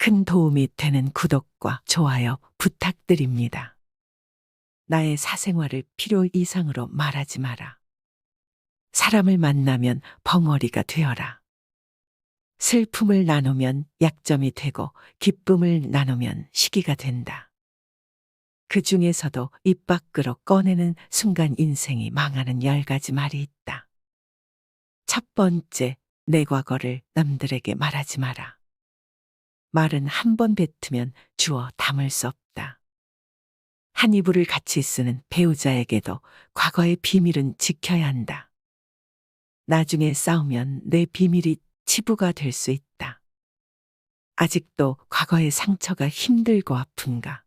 큰 도움이 되는 구독과 좋아요 부탁드립니다. 나의 사생활을 필요 이상으로 말하지 마라. 사람을 만나면 벙어리가 되어라. 슬픔을 나누면 약점이 되고 기쁨을 나누면 시기가 된다. 그 중에서도 입 밖으로 꺼내는 순간 인생이 망하는 10가지 말이 있다. 첫 번째, 내 과거를 남들에게 말하지 마라. 말은 한 번 뱉으면 주워 담을 수 없다. 한 이불을 같이 쓰는 배우자에게도 과거의 비밀은 지켜야 한다. 나중에 싸우면 내 비밀이 치부가 될 수 있다. 아직도 과거의 상처가 힘들고 아픈가?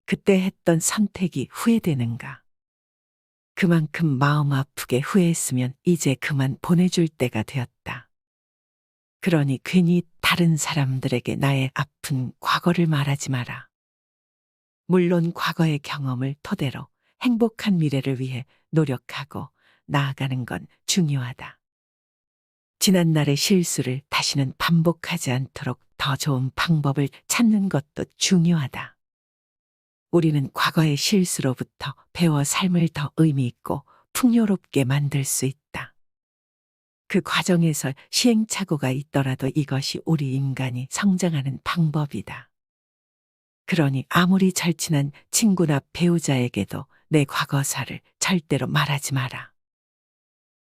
그때 했던 선택이 후회되는가? 그만큼 마음 아프게 후회했으면 이제 그만 보내줄 때가 되었다. 그러니 괜히 다른 사람들에게 나의 아픈 과거를 말하지 마라. 물론 과거의 경험을 토대로 행복한 미래를 위해 노력하고 나아가는 건 중요하다. 지난날의 실수를 다시는 반복하지 않도록 더 좋은 방법을 찾는 것도 중요하다. 우리는 과거의 실수로부터 배워 삶을 더 의미 있고 풍요롭게 만들 수 있다. 그 과정에서 시행착오가 있더라도 이것이 우리 인간이 성장하는 방법이다. 그러니 아무리 절친한 친구나 배우자에게도 내 과거사를 절대로 말하지 마라.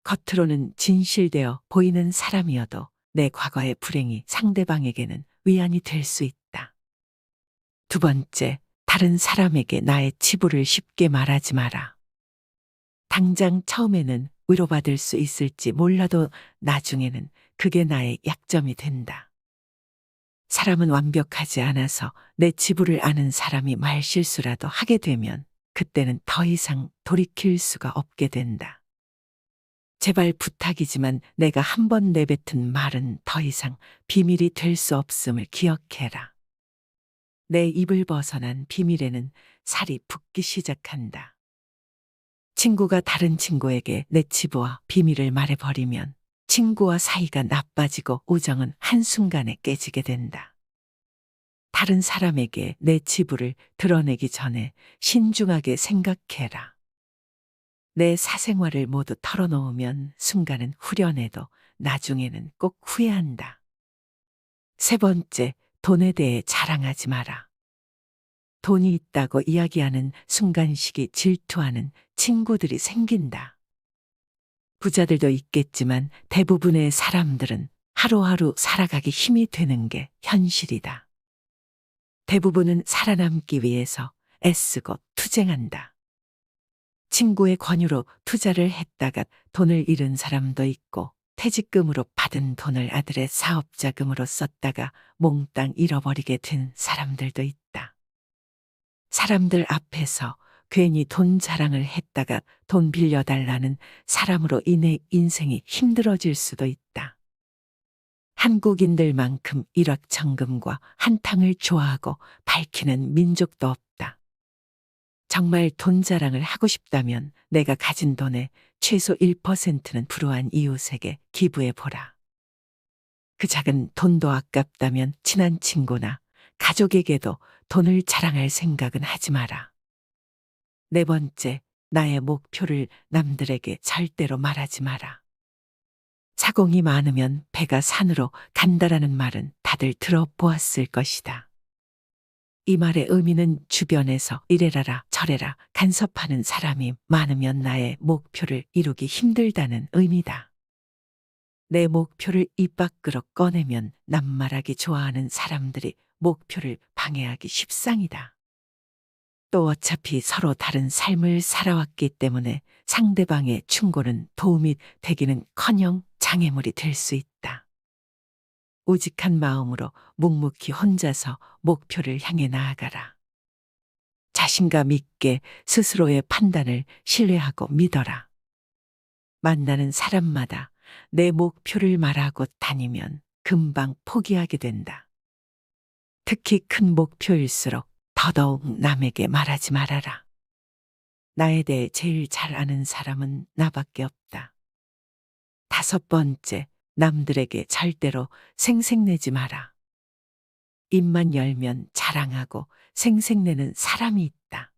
겉으로는 진실되어 보이는 사람이어도 내 과거의 불행이 상대방에게는 위안이 될 수 있다. 두 번째, 다른 사람에게 나의 치부를 쉽게 말하지 마라. 당장 처음에는 위로받을 수 있을지 몰라도 나중에는 그게 나의 약점이 된다. 사람은 완벽하지 않아서 내 치부를 아는 사람이 말실수라도 하게 되면 그때는 더 이상 돌이킬 수가 없게 된다. 제발 부탁이지만 내가 한 번 내뱉은 말은 더 이상 비밀이 될 수 없음을 기억해라. 내 입을 벗어난 비밀에는 살이 붙기 시작한다. 친구가 다른 친구에게 내 치부와 비밀을 말해버리면 친구와 사이가 나빠지고 우정은 한순간에 깨지게 된다. 다른 사람에게 내 치부를 드러내기 전에 신중하게 생각해라. 내 사생활을 모두 털어놓으면 순간은 후련해도 나중에는 꼭 후회한다. 세 번째, 돈에 대해 자랑하지 마라. 돈이 있다고 이야기하는 순간식이 질투하는 친구들이 생긴다. 부자들도 있겠지만 대부분의 사람들은 하루하루 살아가기 힘이 되는 게 현실이다. 대부분은 살아남기 위해서 애쓰고 투쟁한다. 친구의 권유로 투자를 했다가 돈을 잃은 사람도 있고 퇴직금으로 받은 돈을 아들의 사업자금으로 썼다가 몽땅 잃어버리게 된 사람들도 있다. 사람들 앞에서 괜히 돈 자랑을 했다가 돈 빌려달라는 사람으로 인해 인생이 힘들어질 수도 있다. 한국인들만큼 일확천금과 한탕을 좋아하고 밝히는 민족도 없다. 정말 돈 자랑을 하고 싶다면 내가 가진 돈의 최소 1%는 불우한 이웃에게 기부해 보라. 그 작은 돈도 아깝다면 친한 친구나 가족에게도 돈을 자랑할 생각은 하지 마라. 네 번째, 나의 목표를 남들에게 절대로 말하지 마라. 사공이 많으면 배가 산으로 간다라는 말은 다들 들어보았을 것이다. 이 말의 의미는 주변에서 이래라라 저래라 간섭하는 사람이 많으면 나의 목표를 이루기 힘들다는 의미다. 내 목표를 입 밖으로 꺼내면 낱말하기 좋아하는 사람들이 목표를 방해하기 십상이다. 또 어차피 서로 다른 삶을 살아왔기 때문에 상대방의 충고는 도움이 되기는커녕 장애물이 될 수 있다. 우직한 마음으로 묵묵히 혼자서 목표를 향해 나아가라. 자신감 있게 스스로의 판단을 신뢰하고 믿어라. 만나는 사람마다 내 목표를 말하고 다니면 금방 포기하게 된다. 특히 큰 목표일수록 더더욱 남에게 말하지 말아라. 나에 대해 제일 잘 아는 사람은 나밖에 없다. 다섯 번째, 남들에게 절대로 생색내지 마라. 입만 열면 자랑하고 생색내는 사람이 있다.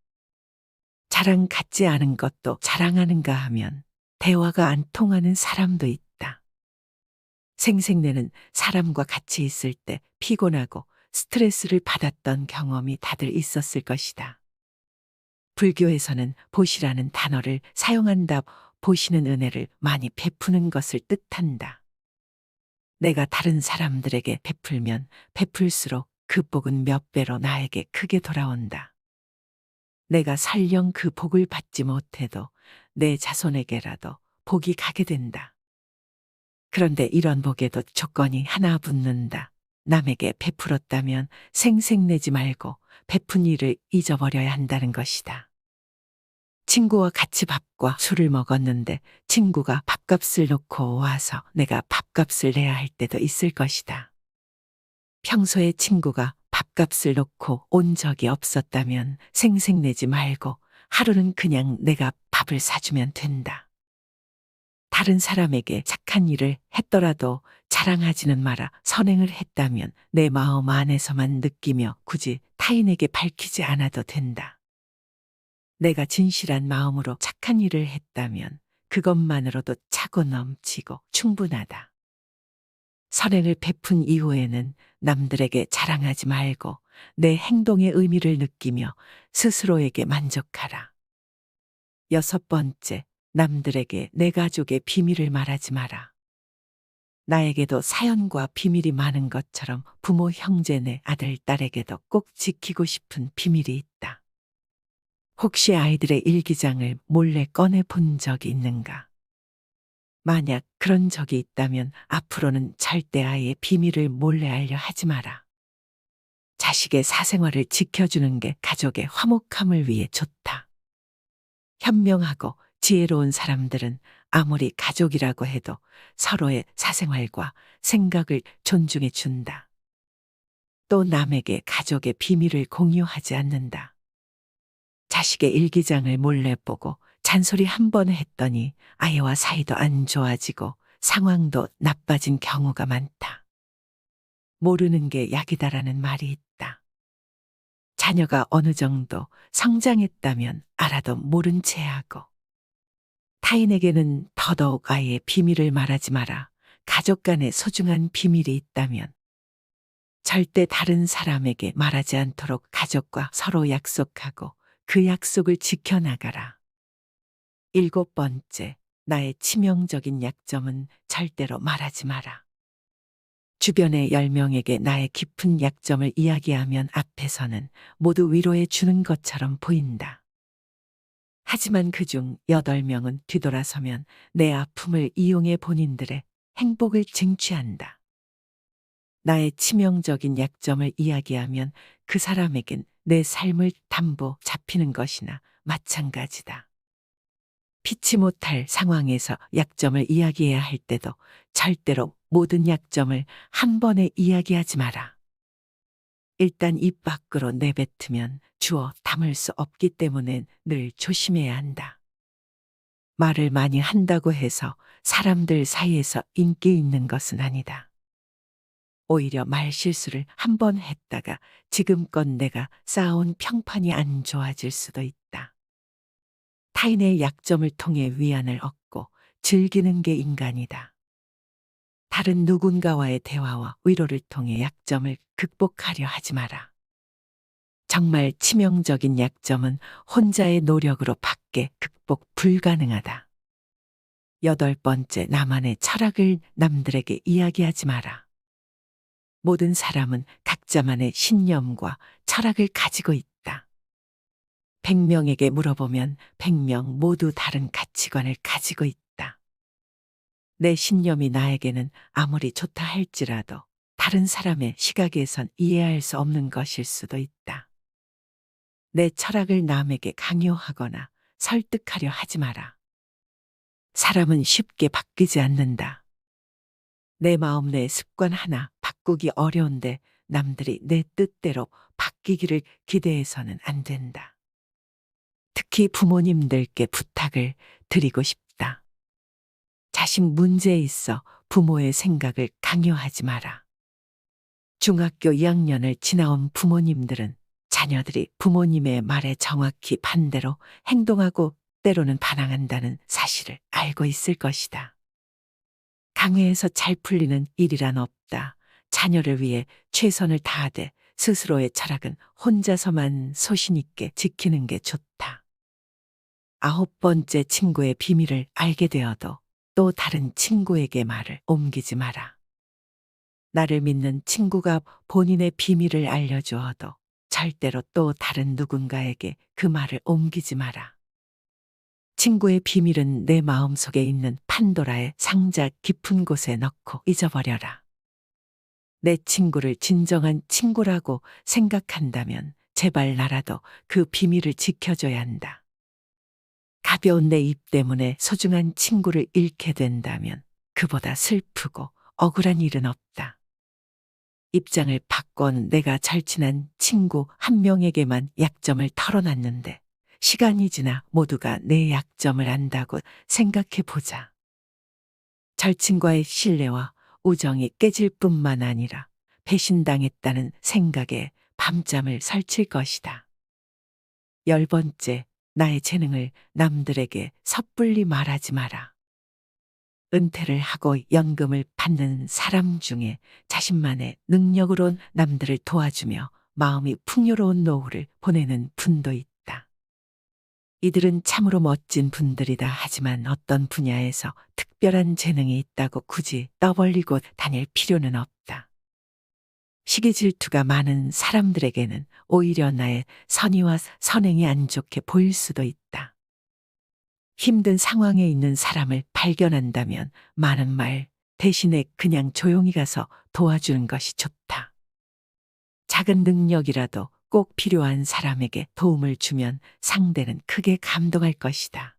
자랑 같지 않은 것도 자랑하는가 하면 대화가 안 통하는 사람도 있다. 생색내는 사람과 같이 있을 때 피곤하고 스트레스를 받았던 경험이 다들 있었을 것이다. 불교에서는 보시라는 단어를 사용한다. 보시는 은혜를 많이 베푸는 것을 뜻한다. 내가 다른 사람들에게 베풀면 베풀수록 그 복은 몇 배로 나에게 크게 돌아온다. 내가 설령 그 복을 받지 못해도 내 자손에게라도 복이 가게 된다. 그런데 이런 복에도 조건이 하나 붙는다. 남에게 베풀었다면 생색내지 말고 베푼 일을 잊어버려야 한다는 것이다. 친구와 같이 밥과 술을 먹었는데 친구가 밥값을 놓고 와서 내가 밥값을 내야 할 때도 있을 것이다. 평소에 친구가 밥값을 놓고 온 적이 없었다면 생색내지 말고 하루는 그냥 내가 밥을 사주면 된다. 다른 사람에게 착한 일을 했더라도 자랑하지는 마라. 선행을 했다면 내 마음 안에서만 느끼며 굳이 타인에게 밝히지 않아도 된다. 내가 진실한 마음으로 착한 일을 했다면 그것만으로도 차고 넘치고 충분하다. 선행을 베푼 이후에는 남들에게 자랑하지 말고 내 행동의 의미를 느끼며 스스로에게 만족하라. 6번째, 남들에게 내 가족의 비밀을 말하지 마라. 나에게도 사연과 비밀이 많은 것처럼 부모, 형제, 내 아들, 딸에게도 꼭 지키고 싶은 비밀이 있다. 혹시 아이들의 일기장을 몰래 꺼내 본 적이 있는가? 만약 그런 적이 있다면 앞으로는 절대 아이의 비밀을 몰래 알려 하지 마라. 자식의 사생활을 지켜주는 게 가족의 화목함을 위해 좋다. 현명하고 지혜로운 사람들은 아무리 가족이라고 해도 서로의 사생활과 생각을 존중해 준다. 또 남에게 가족의 비밀을 공유하지 않는다. 자식의 일기장을 몰래 보고 잔소리 한 번 했더니 아이와 사이도 안 좋아지고 상황도 나빠진 경우가 많다. 모르는 게 약이다라는 말이 있다. 자녀가 어느 정도 성장했다면 알아도 모른 채 하고 타인에게는 더더욱 아이의 비밀을 말하지 마라. 가족 간에 소중한 비밀이 있다면 절대 다른 사람에게 말하지 않도록 가족과 서로 약속하고 그 약속을 지켜나가라. 7번째, 나의 치명적인 약점은 절대로 말하지 마라. 주변의 10명에게 나의 깊은 약점을 이야기하면 앞에서는 모두 위로해 주는 것처럼 보인다. 하지만 그중 8명은 뒤돌아서면 내 아픔을 이용해 본인들의 행복을 쟁취한다. 나의 치명적인 약점을 이야기하면 그 사람에겐 내 삶을 담보 잡히는 것이나 마찬가지다. 피치 못할 상황에서 약점을 이야기해야 할 때도 절대로 모든 약점을 한 번에 이야기하지 마라. 일단 입 밖으로 내뱉으면 주워 담을 수 없기 때문에 늘 조심해야 한다. 말을 많이 한다고 해서 사람들 사이에서 인기 있는 것은 아니다. 오히려 말 실수를 한 번 했다가 지금껏 내가 쌓아온 평판이 안 좋아질 수도 있다. 타인의 약점을 통해 위안을 얻고 즐기는 게 인간이다. 다른 누군가와의 대화와 위로를 통해 약점을 극복하려 하지 마라. 정말 치명적인 약점은 혼자의 노력으로 밖에 극복 불가능하다. 8번째, 나만의 철학을 남들에게 이야기하지 마라. 모든 사람은 각자만의 신념과 철학을 가지고 있다. 100명에게 물어보면 100명 모두 다른 가치관을 가지고 있다. 내 신념이 나에게는 아무리 좋다 할지라도 다른 사람의 시각에선 이해할 수 없는 것일 수도 있다. 내 철학을 남에게 강요하거나 설득하려 하지 마라. 사람은 쉽게 바뀌지 않는다. 내 마음 내 습관 하나 바꾸기 어려운데 남들이 내 뜻대로 바뀌기를 기대해서는 안 된다. 특히 부모님들께 부탁을 드리고 싶다. 자식 문제에 있어 부모의 생각을 강요하지 마라. 중학교 2학년을 지나온 부모님들은 자녀들이 부모님의 말에 정확히 반대로 행동하고 때로는 반항한다는 사실을 알고 있을 것이다. 강회에서 잘 풀리는 일이란 없다. 자녀를 위해 최선을 다하되 스스로의 철학은 혼자서만 소신 있게 지키는 게 좋다. 9번째, 친구의 비밀을 알게 되어도 또 다른 친구에게 말을 옮기지 마라. 나를 믿는 친구가 본인의 비밀을 알려주어도 절대로 또 다른 누군가에게 그 말을 옮기지 마라. 친구의 비밀은 내 마음속에 있는 판도라의 상자 깊은 곳에 넣고 잊어버려라. 내 친구를 진정한 친구라고 생각한다면 제발 나라도 그 비밀을 지켜줘야 한다. 가벼운 내 입 때문에 소중한 친구를 잃게 된다면 그보다 슬프고 억울한 일은 없다. 입장을 바꾼 내가 절친한 친구 한 명에게만 약점을 털어놨는데 시간이 지나 모두가 내 약점을 안다고 생각해 보자. 절친과의 신뢰와 우정이 깨질 뿐만 아니라 배신당했다는 생각에 밤잠을 설칠 것이다. 10번째, 나의 재능을 남들에게 섣불리 말하지 마라. 은퇴를 하고 연금을 받는 사람 중에 자신만의 능력으로 남들을 도와주며 마음이 풍요로운 노후를 보내는 분도 있다. 이들은 참으로 멋진 분들이다. 하지만 어떤 분야에서 특별한 재능이 있다고 굳이 떠벌리고 다닐 필요는 없다. 시기 질투가 많은 사람들에게는 오히려 나의 선의와 선행이 안 좋게 보일 수도 있다. 힘든 상황에 있는 사람을 발견한다면 많은 말 대신에 그냥 조용히 가서 도와주는 것이 좋다. 작은 능력이라도 꼭 필요한 사람에게 도움을 주면 상대는 크게 감동할 것이다.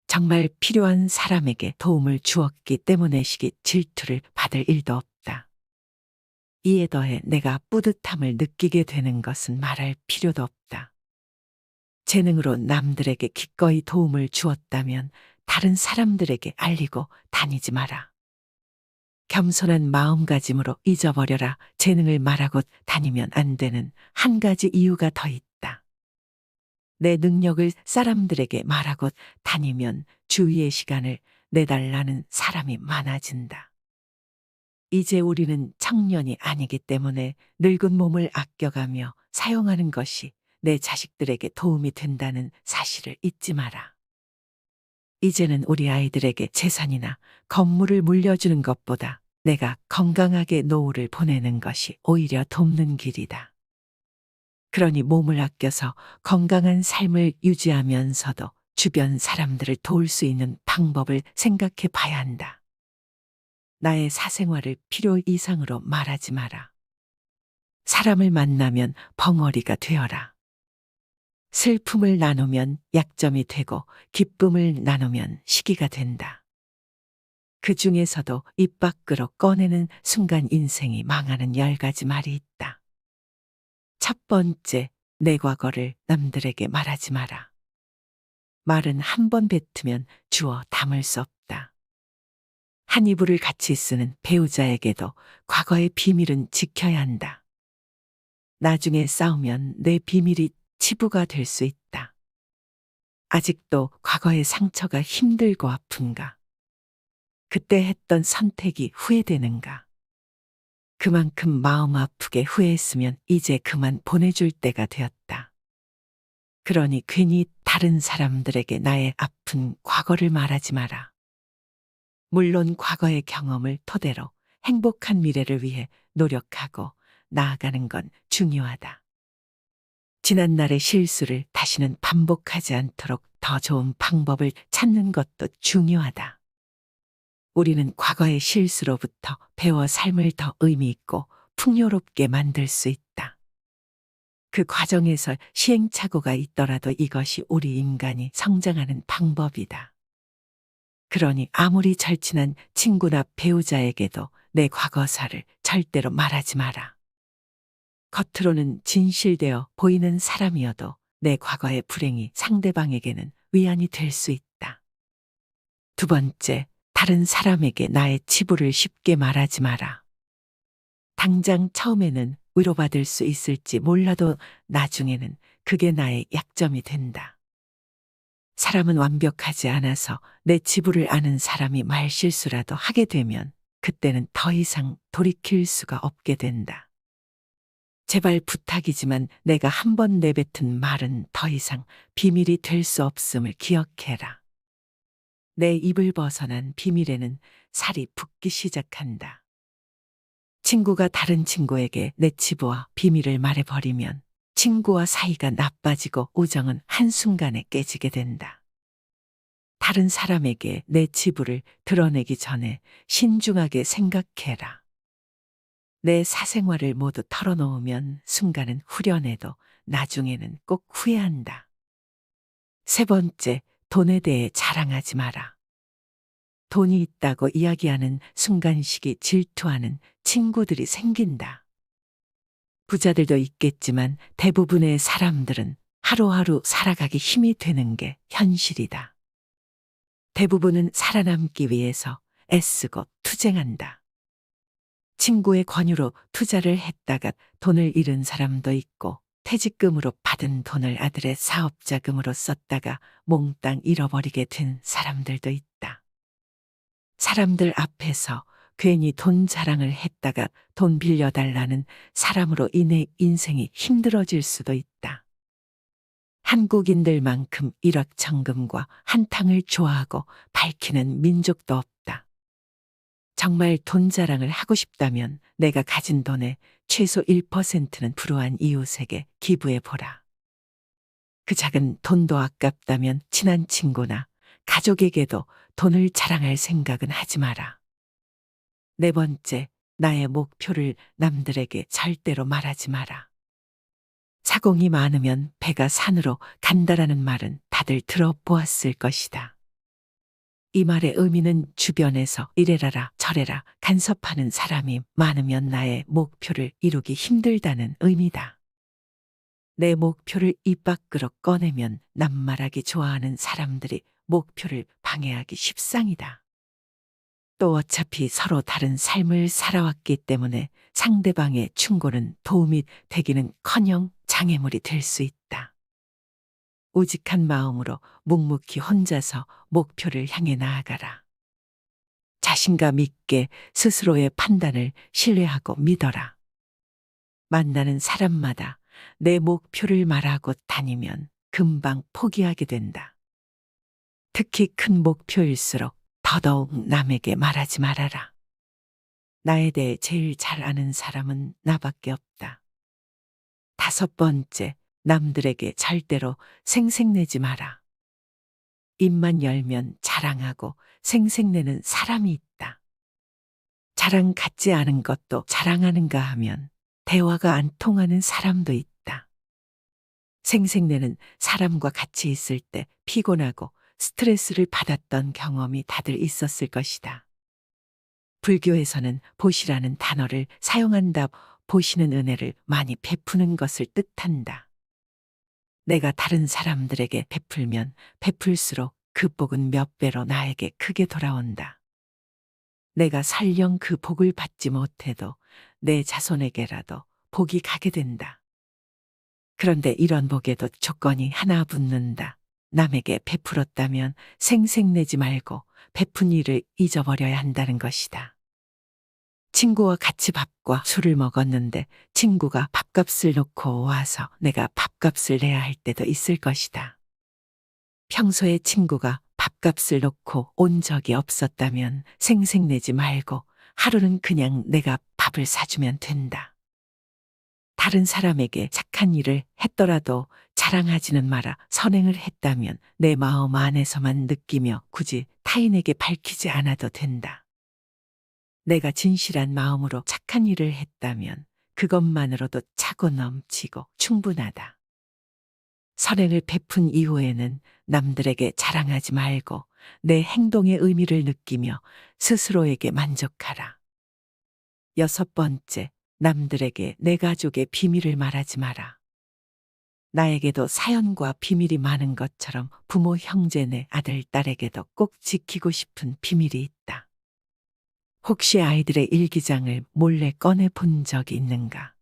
정말 필요한 사람에게 도움을 주었기 때문에 시기 질투를 받을 일도 없다. 이에 더해 내가 뿌듯함을 느끼게 되는 것은 말할 필요도 없다. 재능으로 남들에게 기꺼이 도움을 주었다면 다른 사람들에게 알리고 다니지 마라. 겸손한 마음가짐으로 잊어버려라. 재능을 말하고 다니면 안 되는 한 가지 이유가 더 있다. 내 능력을 사람들에게 말하고 다니면 주위의 시간을 내달라는 사람이 많아진다. 이제 우리는 청년이 아니기 때문에 늙은 몸을 아껴가며 사용하는 것이 내 자식들에게 도움이 된다는 사실을 잊지 마라. 이제는 우리 아이들에게 재산이나 건물을 물려주는 것보다 내가 건강하게 노후를 보내는 것이 오히려 돕는 길이다. 그러니 몸을 아껴서 건강한 삶을 유지하면서도 주변 사람들을 도울 수 있는 방법을 생각해 봐야 한다. 나의 사생활을 필요 이상으로 말하지 마라. 사람을 만나면 벙어리가 되어라. 슬픔을 나누면 약점이 되고 기쁨을 나누면 시기가 된다. 그 중에서도 입 밖으로 꺼내는 순간 인생이 망하는 10가지 말이 있다. 첫 번째, 내 과거를 남들에게 말하지 마라. 말은 한 번 뱉으면 주워 담을 수 없다. 한 이불을 같이 쓰는 배우자에게도 과거의 비밀은 지켜야 한다. 나중에 싸우면 내 비밀이 치부가 될 수 있다. 아직도 과거의 상처가 힘들고 아픈가? 그때 했던 선택이 후회되는가? 그만큼 마음 아프게 후회했으면 이제 그만 보내줄 때가 되었다. 그러니 괜히 다른 사람들에게 나의 아픈 과거를 말하지 마라. 물론 과거의 경험을 토대로 행복한 미래를 위해 노력하고 나아가는 건 중요하다. 지난날의 실수를 다시는 반복하지 않도록 더 좋은 방법을 찾는 것도 중요하다. 우리는 과거의 실수로부터 배워 삶을 더 의미 있고 풍요롭게 만들 수 있다. 그 과정에서 시행착오가 있더라도 이것이 우리 인간이 성장하는 방법이다. 그러니 아무리 절친한 친구나 배우자에게도 내 과거사를 절대로 말하지 마라. 겉으로는 진실되어 보이는 사람이어도 내 과거의 불행이 상대방에게는 위안이 될 수 있다. 두 번째, 다른 사람에게 나의 치부를 쉽게 말하지 마라. 당장 처음에는 위로받을 수 있을지 몰라도 나중에는 그게 나의 약점이 된다. 사람은 완벽하지 않아서 내 지불을 아는 사람이 말실수라도 하게 되면 그때는 더 이상 돌이킬 수가 없게 된다. 제발 부탁이지만 내가 한 번 내뱉은 말은 더 이상 비밀이 될 수 없음을 기억해라. 내 입을 벗어난 비밀에는 살이 붙기 시작한다. 친구가 다른 친구에게 내 치부와 비밀을 말해버리면 친구와 사이가 나빠지고 우정은 한순간에 깨지게 된다. 다른 사람에게 내 치부를 드러내기 전에 신중하게 생각해라. 내 사생활을 모두 털어놓으면 순간은 후련해도 나중에는 꼭 후회한다. 세 번째, 돈에 대해 자랑하지 마라. 돈이 있다고 이야기하는 순간식이 질투하는 친구들이 생긴다. 부자들도 있겠지만 대부분의 사람들은 하루하루 살아가기 힘이 되는 게 현실이다. 대부분은 살아남기 위해서 애쓰고 투쟁한다. 친구의 권유로 투자를 했다가 돈을 잃은 사람도 있고 퇴직금으로 받은 돈을 아들의 사업자금으로 썼다가 몽땅 잃어버리게 된 사람들도 있다. 사람들 앞에서 괜히 돈 자랑을 했다가 돈 빌려달라는 사람으로 인해 인생이 힘들어질 수도 있다. 한국인들만큼 일확천금과 한탕을 좋아하고 밝히는 민족도 없다. 정말 돈 자랑을 하고 싶다면 내가 가진 돈의 최소 1%는 불우한 이웃에게 기부해 보라. 그 작은 돈도 아깝다면 친한 친구나 가족에게도 돈을 자랑할 생각은 하지 마라. 네 번째, 나의 목표를 남들에게 절대로 말하지 마라. 사공이 많으면 배가 산으로 간다라는 말은 다들 들어보았을 것이다. 이 말의 의미는 주변에서 이래라라 저래라 간섭하는 사람이 많으면 나의 목표를 이루기 힘들다는 의미다. 내 목표를 입 밖으로 꺼내면 낱말하기 좋아하는 사람들이 목표를 방해하기 십상이다. 또 어차피 서로 다른 삶을 살아왔기 때문에 상대방의 충고는 도움이 되기는커녕 장애물이 될 수 있다. 우직한 마음으로 묵묵히 혼자서 목표를 향해 나아가라. 자신감 있게 스스로의 판단을 신뢰하고 믿어라. 만나는 사람마다 내 목표를 말하고 다니면 금방 포기하게 된다. 특히 큰 목표일수록 더더욱 남에게 말하지 말아라. 나에 대해 제일 잘 아는 사람은 나밖에 없다. 다섯 번째, 남들에게 절대로 생색내지 마라. 입만 열면 자랑하고 생색내는 사람이 있다. 자랑 같지 않은 것도 자랑하는가 하면 대화가 안 통하는 사람도 있다. 생색내는 사람과 같이 있을 때 피곤하고 스트레스를 받았던 경험이 다들 있었을 것이다. 불교에서는 보시라는 단어를 사용한다. 보시는 은혜를 많이 베푸는 것을 뜻한다. 내가 다른 사람들에게 베풀면 베풀수록 그 복은 몇 배로 나에게 크게 돌아온다. 내가 설령 그 복을 받지 못해도 내 자손에게라도 복이 가게 된다. 그런데 이런 복에도 조건이 하나 붙는다. 남에게 베풀었다면 생색내지 말고 베푼 일을 잊어버려야 한다는 것이다. 친구와 같이 밥과 술을 먹었는데 친구가 밥값을 놓고 와서 내가 밥값을 내야 할 때도 있을 것이다. 평소에 친구가 밥값을 놓고 온 적이 없었다면 생색내지 말고 하루는 그냥 내가 밥을 사주면 된다. 다른 사람에게 착한 일을 했더라도 자랑하지는 마라. 선행을 했다면 내 마음 안에서만 느끼며 굳이 타인에게 밝히지 않아도 된다. 내가 진실한 마음으로 착한 일을 했다면 그것만으로도 차고 넘치고 충분하다. 선행을 베푼 이후에는 남들에게 자랑하지 말고 내 행동의 의미를 느끼며 스스로에게 만족하라. 여섯 번째, 남들에게 내 가족의 비밀을 말하지 마라. 나에게도 사연과 비밀이 많은 것처럼 부모, 형제, 내 아들, 딸에게도 꼭 지키고 싶은 비밀이 있다. 혹시 아이들의 일기장을 몰래 꺼내 본 적이 있는가?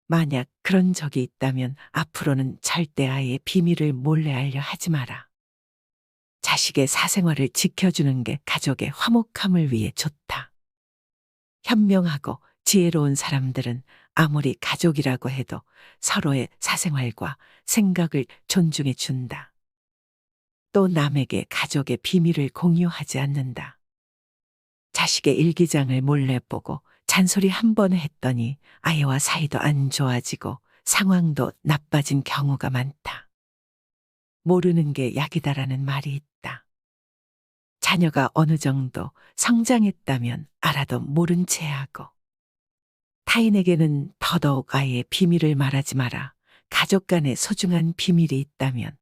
만약 그런 적이 있다면 앞으로는 절대 아이의 비밀을 몰래 알려 하지 마라. 자식의 사생활을 지켜주는 게 가족의 화목함을 위해 좋다. 현명하고 지혜로운 사람들은 아무리 가족이라고 해도 서로의 사생활과 생각을 존중해 준다. 또 남에게 가족의 비밀을 공유하지 않는다. 자식의 일기장을 몰래 보고 잔소리 한 번 했더니 아이와 사이도 안 좋아지고 상황도 나빠진 경우가 많다. 모르는 게 약이다라는 말이 있다. 자녀가 어느 정도 성장했다면 알아도 모른 채 하고, 타인에게는 더더욱 아이의 비밀을 말하지 마라. 가족 간에 소중한 비밀이 있다면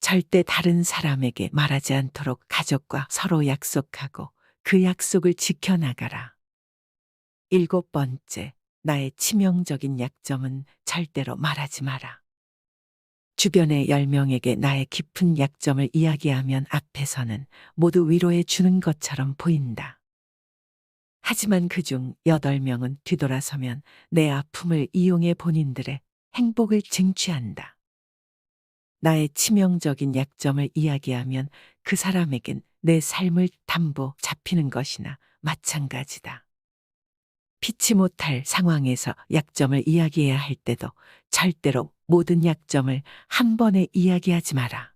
절대 다른 사람에게 말하지 않도록 가족과 서로 약속하고 그 약속을 지켜나가라. 7번째, 나의 치명적인 약점은 절대로 말하지 마라. 주변의 10명에게 나의 깊은 약점을 이야기하면 앞에서는 모두 위로해 주는 것처럼 보인다. 하지만 그중 8명은 뒤돌아서면 내 아픔을 이용해 본인들의 행복을 쟁취한다. 나의 치명적인 약점을 이야기하면 그 사람에겐 내 삶을 담보 잡히는 것이나 마찬가지다. 피치 못할 상황에서 약점을 이야기해야 할 때도 절대로 모든 약점을 한 번에 이야기하지 마라.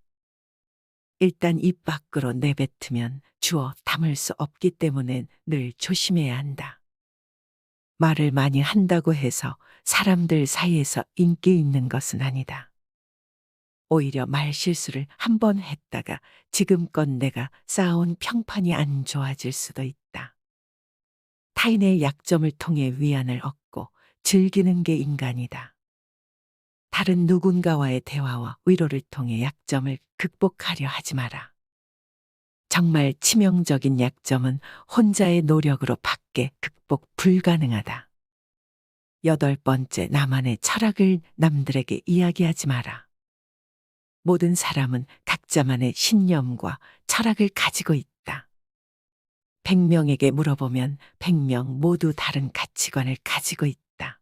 일단 입 밖으로 내뱉으면 주워 담을 수 없기 때문에 늘 조심해야 한다. 말을 많이 한다고 해서 사람들 사이에서 인기 있는 것은 아니다. 오히려 말 실수를 한 번 했다가 지금껏 내가 쌓아온 평판이 안 좋아질 수도 있다. 타인의 약점을 통해 위안을 얻고 즐기는 게 인간이다. 다른 누군가와의 대화와 위로를 통해 약점을 극복하려 하지 마라. 정말 치명적인 약점은 혼자의 노력으로 밖에 극복 불가능하다. 8번째, 나만의 철학을 남들에게 이야기하지 마라. 모든 사람은 각자만의 신념과 철학을 가지고 있다. 100명에게 물어보면 100명 모두 다른 가치관을 가지고 있다.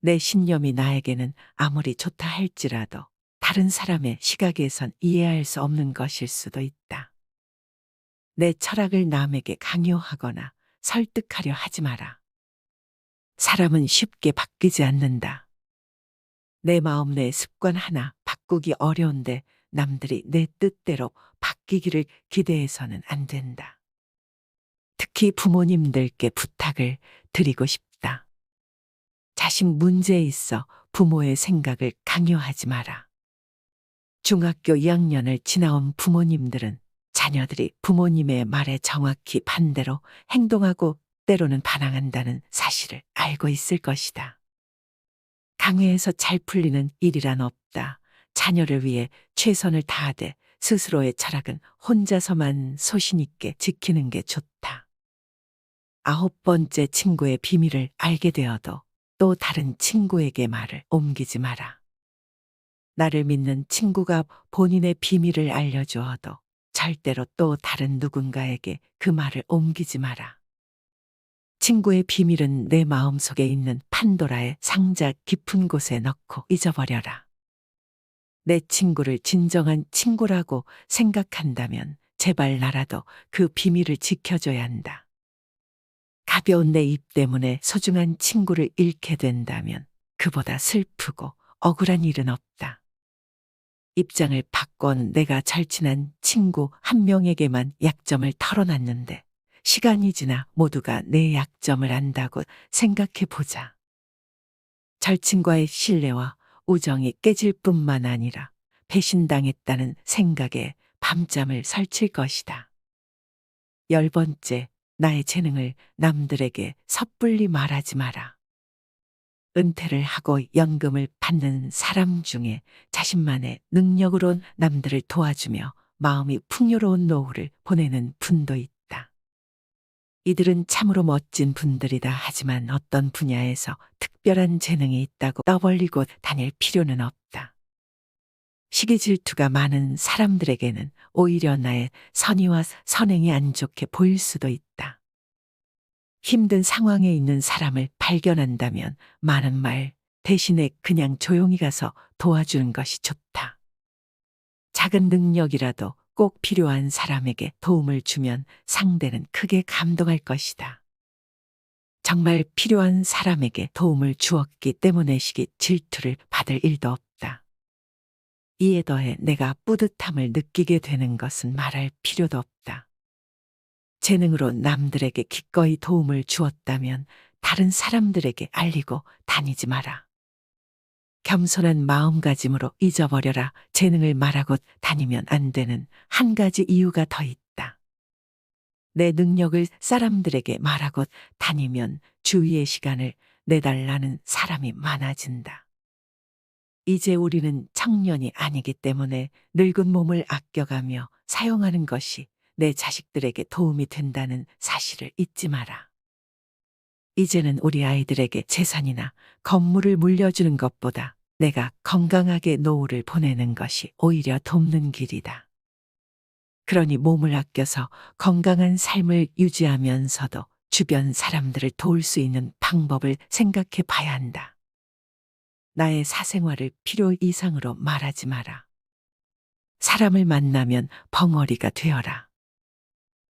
내 신념이 나에게는 아무리 좋다 할지라도 다른 사람의 시각에선 이해할 수 없는 것일 수도 있다. 내 철학을 남에게 강요하거나 설득하려 하지 마라. 사람은 쉽게 바뀌지 않는다. 내 마음 내 습관 하나 바꾸기 어려운데 남들이 내 뜻대로 바뀌기를 기대해서는 안 된다. 특히 부모님들께 부탁을 드리고 싶다. 자식 문제에 있어 부모의 생각을 강요하지 마라. 중학교 2학년을 지나온 부모님들은 자녀들이 부모님의 말에 정확히 반대로 행동하고 때로는 반항한다는 사실을 알고 있을 것이다. 강회에서 잘 풀리는 일이란 없다. 자녀를 위해 최선을 다하되 스스로의 철학은 혼자서만 소신 있게 지키는 게 좋다. 9번째, 친구의 비밀을 알게 되어도 또 다른 친구에게 말을 옮기지 마라. 나를 믿는 친구가 본인의 비밀을 알려주어도 절대로 또 다른 누군가에게 그 말을 옮기지 마라. 친구의 비밀은 내 마음속에 있는 판도라의 상자 깊은 곳에 넣고 잊어버려라. 내 친구를 진정한 친구라고 생각한다면 제발 나라도 그 비밀을 지켜줘야 한다. 가벼운 내 입 때문에 소중한 친구를 잃게 된다면 그보다 슬프고 억울한 일은 없다. 입장을 바꿔 내가 절친한 친구 한 명에게만 약점을 털어놨는데 시간이 지나 모두가 내 약점을 안다고 생각해 보자. 절친과의 신뢰와 우정이 깨질 뿐만 아니라 배신당했다는 생각에 밤잠을 설칠 것이다. 10번째, 나의 재능을 남들에게 섣불리 말하지 마라. 은퇴를 하고 연금을 받는 사람 중에 자신만의 능력으로 남들을 도와주며 마음이 풍요로운 노후를 보내는 분도 있다. 이들은 참으로 멋진 분들이다 하지만 어떤 분야에서 특별한 재능이 있다고 떠벌리고 다닐 필요는 없다. 시기 질투가 많은 사람들에게는 오히려 나의 선의와 선행이 안 좋게 보일 수도 있다. 힘든 상황에 있는 사람을 발견한다면 많은 말 대신에 그냥 조용히 가서 도와주는 것이 좋다. 작은 능력이라도 꼭 필요한 사람에게 도움을 주면 상대는 크게 감동할 것이다. 정말 필요한 사람에게 도움을 주었기 때문에 시기 질투를 받을 일도 없다. 이에 더해 내가 뿌듯함을 느끼게 되는 것은 말할 필요도 없다. 재능으로 남들에게 기꺼이 도움을 주었다면 다른 사람들에게 알리고 다니지 마라. 겸손한 마음가짐으로 잊어버려라. 재능을 말하고 다니면 안 되는 한 가지 이유가 더 있다. 내 능력을 사람들에게 말하고 다니면 주위의 시간을 내달라는 사람이 많아진다. 이제 우리는 청년이 아니기 때문에 늙은 몸을 아껴가며 사용하는 것이 내 자식들에게 도움이 된다는 사실을 잊지 마라. 이제는 우리 아이들에게 재산이나 건물을 물려주는 것보다 내가 건강하게 노후를 보내는 것이 오히려 돕는 길이다. 그러니 몸을 아껴서 건강한 삶을 유지하면서도 주변 사람들을 도울 수 있는 방법을 생각해 봐야 한다. 나의 사생활을 필요 이상으로 말하지 마라. 사람을 만나면 벙어리가 되어라.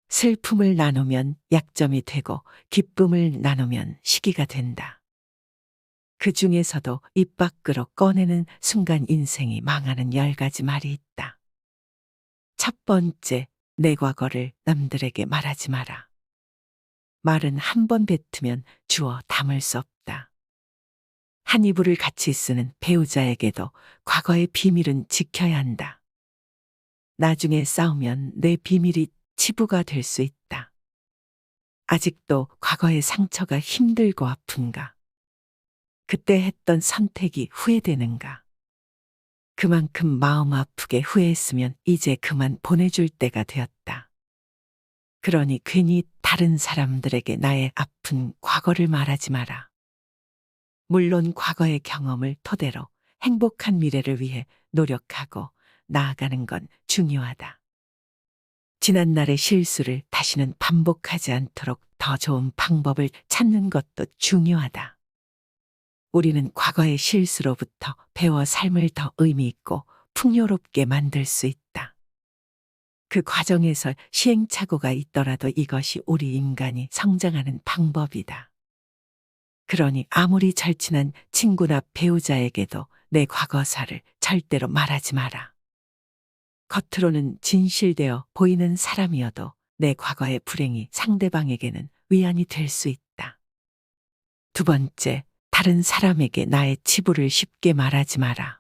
슬픔을 나누면 약점이 되고 기쁨을 나누면 시기가 된다. 그 중에서도 입 밖으로 꺼내는 순간 인생이 망하는 10가지 말이 있다. 첫 번째, 내 과거를 남들에게 말하지 마라. 말은 한 번 뱉으면 주워 담을 수 없다. 한 이불을 같이 쓰는 배우자에게도 과거의 비밀은 지켜야 한다. 나중에 싸우면 내 비밀이 치부가 될 수 있다. 아직도 과거의 상처가 힘들고 아픈가? 그때 했던 선택이 후회되는가? 그만큼 마음 아프게 후회했으면 이제 그만 보내줄 때가 되었다. 그러니 괜히 다른 사람들에게 나의 아픈 과거를 말하지 마라. 물론 과거의 경험을 토대로 행복한 미래를 위해 노력하고 나아가는 건 중요하다. 지난날의 실수를 다시는 반복하지 않도록 더 좋은 방법을 찾는 것도 중요하다. 우리는 과거의 실수로부터 배워 삶을 더 의미 있고 풍요롭게 만들 수 있다. 그 과정에서 시행착오가 있더라도 이것이 우리 인간이 성장하는 방법이다. 그러니 아무리 절친한 친구나 배우자에게도 내 과거사를 절대로 말하지 마라. 겉으로는 진실되어 보이는 사람이어도 내 과거의 불행이 상대방에게는 위안이 될 수 있다. 두 번째, 다른 사람에게 나의 치부를 쉽게 말하지 마라.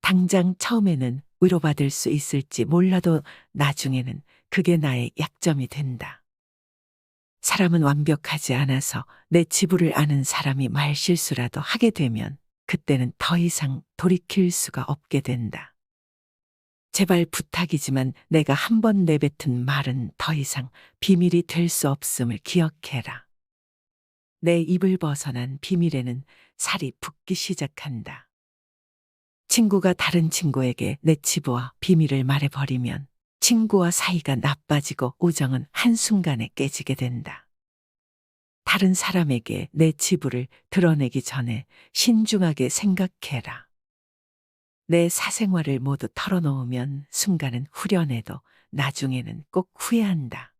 당장 처음에는 위로받을 수 있을지 몰라도 나중에는 그게 나의 약점이 된다. 사람은 완벽하지 않아서 내 치부를 아는 사람이 말실수라도 하게 되면 그때는 더 이상 돌이킬 수가 없게 된다. 제발 부탁이지만 내가 한 번 내뱉은 말은 더 이상 비밀이 될 수 없음을 기억해라. 내 입을 벗어난 비밀에는 살이 붙기 시작한다. 친구가 다른 친구에게 내 치부와 비밀을 말해버리면 친구와 사이가 나빠지고 우정은 한순간에 깨지게 된다. 다른 사람에게 내 치부를 드러내기 전에 신중하게 생각해라. 내 사생활을 모두 털어놓으면 순간은 후련해도 나중에는 꼭 후회한다.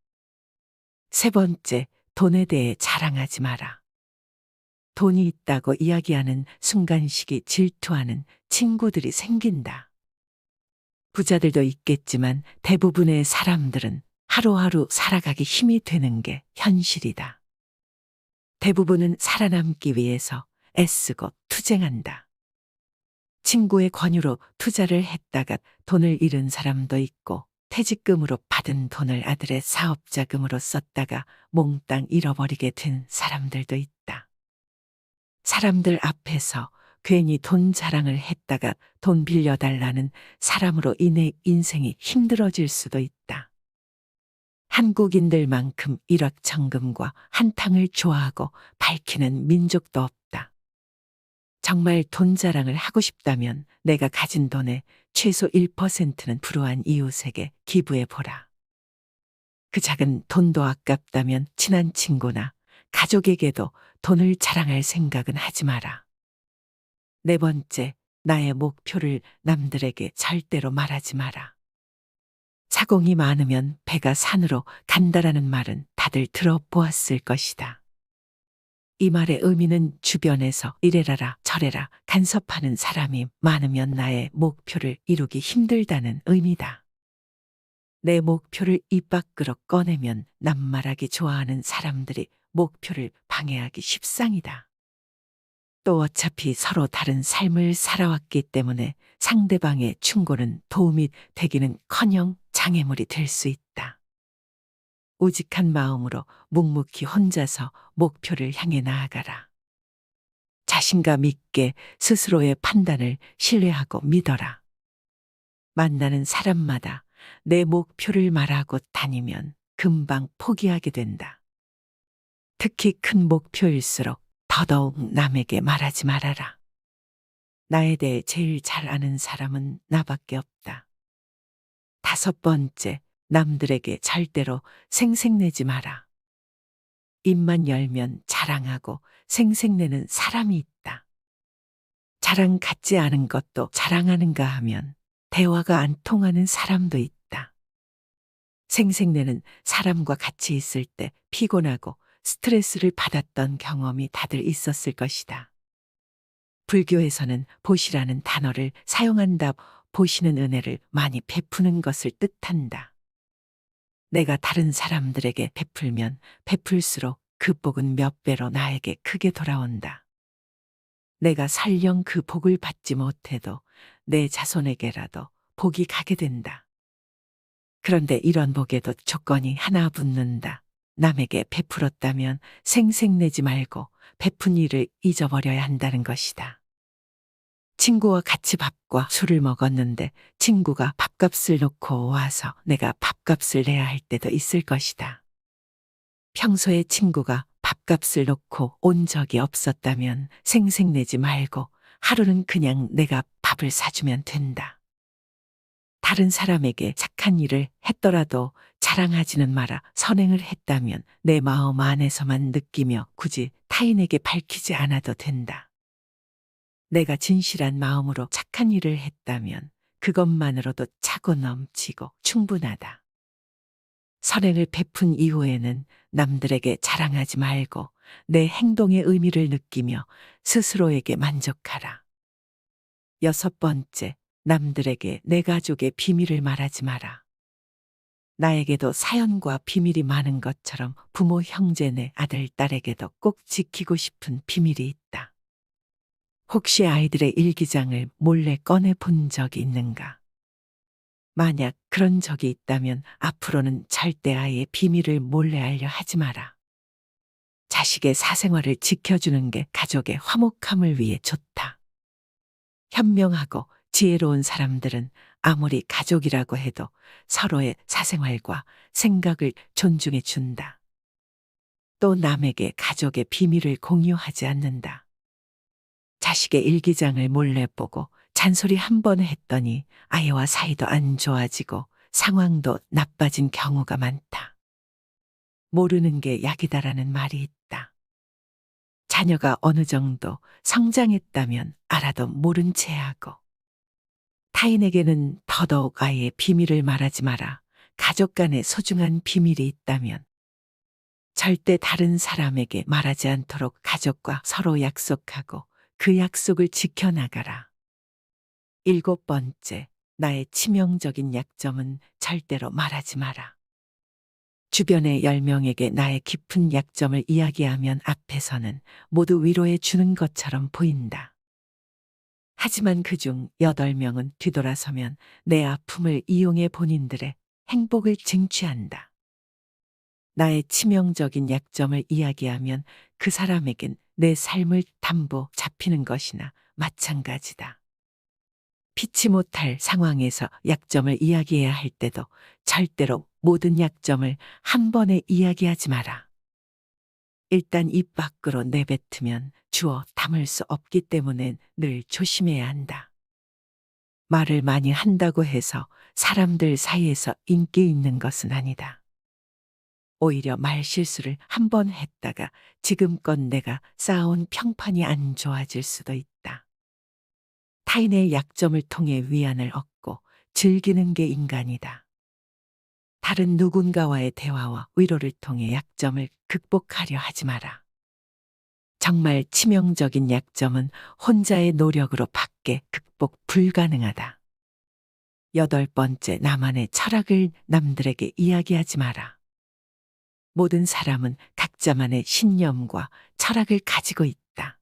세 번째, 돈에 대해 자랑하지 마라. 돈이 있다고 이야기하는 순간식이 질투하는 친구들이 생긴다. 부자들도 있겠지만 대부분의 사람들은 하루하루 살아가기 힘이 되는 게 현실이다. 대부분은 살아남기 위해서 애쓰고 투쟁한다. 친구의 권유로 투자를 했다가 돈을 잃은 사람도 있고 퇴직금으로 받은 돈을 아들의 사업자금으로 썼다가 몽땅 잃어버리게 된 사람들도 있다. 사람들 앞에서 괜히 돈 자랑을 했다가 돈 빌려달라는 사람으로 인해 인생이 힘들어질 수도 있다. 한국인들만큼 일확천금과 한탕을 좋아하고 밝히는 민족도 없다. 정말 돈 자랑을 하고 싶다면 내가 가진 돈의 최소 1%는 불우한 이웃에게 기부해 보라. 그 작은 돈도 아깝다면 친한 친구나 가족에게도 돈을 자랑할 생각은 하지 마라. 네 번째, 나의 목표를 남들에게 절대로 말하지 마라. 사공이 많으면 배가 산으로 간다라는 말은 다들 들어보았을 것이다. 이 말의 의미는 주변에서 이래라라 저래라 간섭하는 사람이 많으면 나의 목표를 이루기 힘들다는 의미다. 내 목표를 입 밖으로 꺼내면 낱말하기 좋아하는 사람들이 목표를 방해하기 십상이다. 또 어차피 서로 다른 삶을 살아왔기 때문에 상대방의 충고는 도움이 되기는커녕 장애물이 될 수 있다. 우직한 마음으로 묵묵히 혼자서 목표를 향해 나아가라. 자신감 있게 스스로의 판단을 신뢰하고 믿어라. 만나는 사람마다 내 목표를 말하고 다니면 금방 포기하게 된다. 특히 큰 목표일수록 더더욱 남에게 말하지 말아라. 나에 대해 제일 잘 아는 사람은 나밖에 없다. 다섯 번째, 남들에게 절대로 생색내지 마라. 입만 열면 자랑하고 생색내는 사람이 있다. 자랑 같지 않은 것도 자랑하는가 하면 대화가 안 통하는 사람도 있다. 생색내는 사람과 같이 있을 때 피곤하고 스트레스를 받았던 경험이 다들 있었을 것이다. 불교에서는 보시라는 단어를 사용한다. 보시는 은혜를 많이 베푸는 것을 뜻한다. 내가 다른 사람들에게 베풀면 베풀수록 그 복은 몇 배로 나에게 크게 돌아온다. 내가 설령 그 복을 받지 못해도 내 자손에게라도 복이 가게 된다. 그런데 이런 복에도 조건이 하나 붙는다. 남에게 베풀었다면 생색내지 말고 베푼 일을 잊어버려야 한다는 것이다. 친구와 같이 밥과 술을 먹었는데 친구가 밥값을 놓고 와서 내가 밥값을 내야 할 때도 있을 것이다. 평소에 친구가 밥값을 놓고 온 적이 없었다면 생색내지 말고 하루는 그냥 내가 밥을 사주면 된다. 다른 사람에게 착한 일을 했더라도 자랑하지는 마라. 선행을 했다면 내 마음 안에서만 느끼며 굳이 타인에게 밝히지 않아도 된다. 내가 진실한 마음으로 착한 일을 했다면 그것만으로도 차고 넘치고 충분하다. 선행을 베푼 이후에는 남들에게 자랑하지 말고 내 행동의 의미를 느끼며 스스로에게 만족하라. 여섯 번째, 남들에게 내 가족의 비밀을 말하지 마라. 나에게도 사연과 비밀이 많은 것처럼 부모, 형제, 내 아들, 딸에게도 꼭 지키고 싶은 비밀이 있다. 혹시 아이들의 일기장을 몰래 꺼내 본 적이 있는가? 만약 그런 적이 있다면 앞으로는 절대 아이의 비밀을 몰래 알려 하지 마라. 자식의 사생활을 지켜주는 게 가족의 화목함을 위해 좋다. 현명하고 지혜로운 사람들은 아무리 가족이라고 해도 서로의 사생활과 생각을 존중해 준다. 또 남에게 가족의 비밀을 공유하지 않는다. 자식의 일기장을 몰래 보고 잔소리 한 번 했더니 아이와 사이도 안 좋아지고 상황도 나빠진 경우가 많다. 모르는 게 약이다라는 말이 있다. 자녀가 어느 정도 성장했다면 알아도 모른 채 하고 타인에게는 더더욱 아이의 비밀을 말하지 마라. 가족 간의 소중한 비밀이 있다면 절대 다른 사람에게 말하지 않도록 가족과 서로 약속하고 그 약속을 지켜나가라. 일곱 번째, 나의 치명적인 약점은 절대로 말하지 마라. 주변의 10명에게 나의 깊은 약점을 이야기하면 앞에서는 모두 위로해 주는 것처럼 보인다. 하지만 그중 8명은 뒤돌아서면 내 아픔을 이용해 본인들의 행복을 쟁취한다. 나의 치명적인 약점을 이야기하면 그 사람에겐 내 삶을 담보 잡히는 것이나 마찬가지다. 피치 못할 상황에서 약점을 이야기해야 할 때도 절대로 모든 약점을 한 번에 이야기하지 마라. 일단 입 밖으로 내뱉으면 주워 담을 수 없기 때문에 늘 조심해야 한다. 말을 많이 한다고 해서 사람들 사이에서 인기 있는 것은 아니다. 오히려 말 실수를 한 번 했다가 지금껏 내가 쌓아온 평판이 안 좋아질 수도 있다. 타인의 약점을 통해 위안을 얻고 즐기는 게 인간이다. 다른 누군가와의 대화와 위로를 통해 약점을 극복하려 하지 마라. 정말 치명적인 약점은 혼자의 노력으로 밖에 극복 불가능하다. 8번째, 나만의 철학을 남들에게 이야기하지 마라. 모든 사람은 각자만의 신념과 철학을 가지고 있다.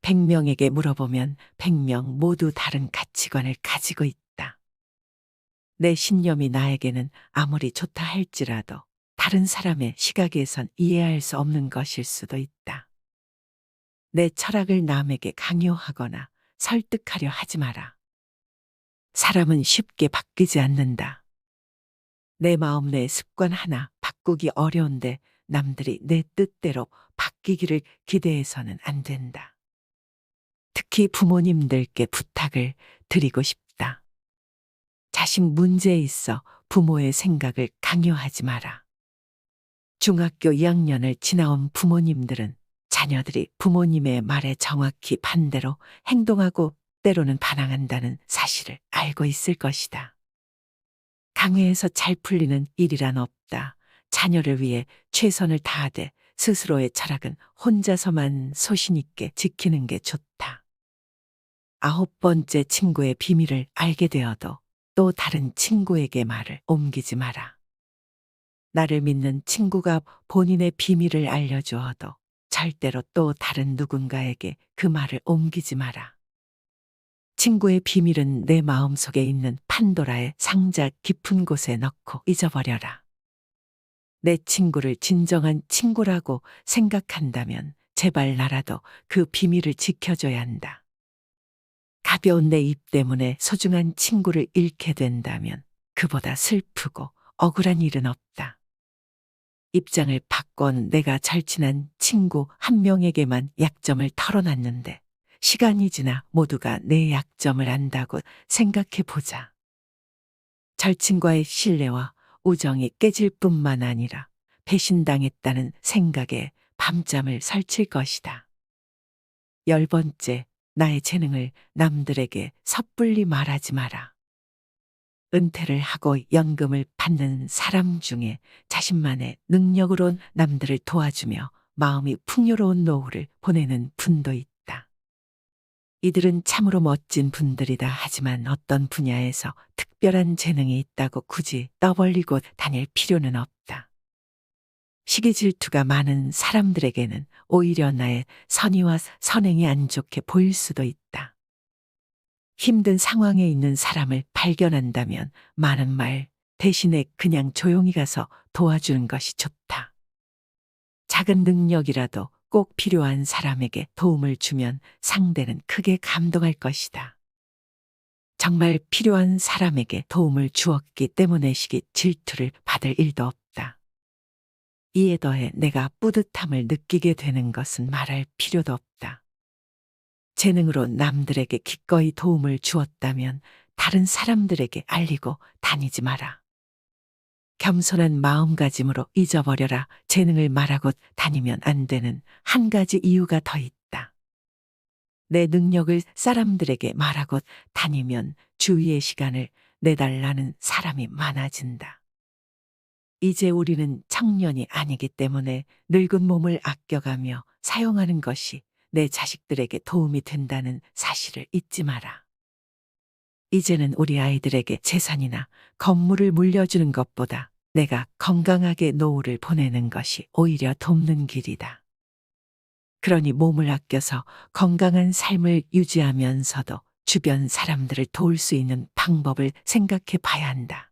100명에게 물어보면 100명 모두 다른 가치관을 가지고 있다. 내 신념이 나에게는 아무리 좋다 할지라도 다른 사람의 시각에선 이해할 수 없는 것일 수도 있다. 내 철학을 남에게 강요하거나 설득하려 하지 마라. 사람은 쉽게 바뀌지 않는다. 내 마음 내 습관 하나 바꾸기 어려운데 남들이 내 뜻대로 바뀌기를 기대해서는 안 된다. 특히 부모님들께 부탁을 드리고 싶다. 자식 문제에 있어 부모의 생각을 강요하지 마라. 중학교 2학년을 지나온 부모님들은 자녀들이 부모님의 말에 정확히 반대로 행동하고 때로는 반항한다는 사실을 알고 있을 것이다. 강요해서 잘 풀리는 일이란 없다. 자녀를 위해 최선을 다하되 스스로의 철학은 혼자서만 소신 있게 지키는 게 좋다. 9번째, 친구의 비밀을 알게 되어도 또 다른 친구에게 말을 옮기지 마라. 나를 믿는 친구가 본인의 비밀을 알려주어도 절대로 또 다른 누군가에게 그 말을 옮기지 마라. 친구의 비밀은 내 마음속에 있는 판도라의 상자 깊은 곳에 넣고 잊어버려라. 내 친구를 진정한 친구라고 생각한다면 제발 나라도 그 비밀을 지켜줘야 한다. 가벼운 내 입 때문에 소중한 친구를 잃게 된다면 그보다 슬프고 억울한 일은 없다. 입장을 바꾼 내가 절친한 친구 한 명에게만 약점을 털어놨는데 시간이 지나 모두가 내 약점을 안다고 생각해 보자. 절친과의 신뢰와 우정이 깨질 뿐만 아니라 배신당했다는 생각에 밤잠을 설칠 것이다. 10번째, 나의 재능을 남들에게 섣불리 말하지 마라. 은퇴를 하고 연금을 받는 사람 중에 자신만의 능력으로 남들을 도와주며 마음이 풍요로운 노후를 보내는 분도 있다. 이들은 참으로 멋진 분들이다 하지만 어떤 분야에서 특별한 재능이 있다고 굳이 떠벌리고 다닐 필요는 없다. 시기 질투가 많은 사람들에게는 오히려 나의 선의와 선행이 안 좋게 보일 수도 있다. 힘든 상황에 있는 사람을 발견한다면 많은 말 대신에 그냥 조용히 가서 도와주는 것이 좋다. 작은 능력이라도 꼭 필요한 사람에게 도움을 주면 상대는 크게 감동할 것이다. 정말 필요한 사람에게 도움을 주었기 때문에 시기 질투를 받을 일도 없다. 이에 더해 내가 뿌듯함을 느끼게 되는 것은 말할 필요도 없다. 재능으로 남들에게 기꺼이 도움을 주었다면 다른 사람들에게 알리고 다니지 마라. 겸손한 마음가짐으로 잊어버려라. 재능을 말하고 다니면 안 되는 한 가지 이유가 더 있다. 내 능력을 사람들에게 말하고 다니면 주위의 시간을 내달라는 사람이 많아진다. 이제 우리는 청년이 아니기 때문에 늙은 몸을 아껴가며 사용하는 것이 내 자식들에게 도움이 된다는 사실을 잊지 마라. 이제는 우리 아이들에게 재산이나 건물을 물려주는 것보다 내가 건강하게 노후를 보내는 것이 오히려 돕는 길이다. 그러니 몸을 아껴서 건강한 삶을 유지하면서도 주변 사람들을 도울 수 있는 방법을 생각해 봐야 한다.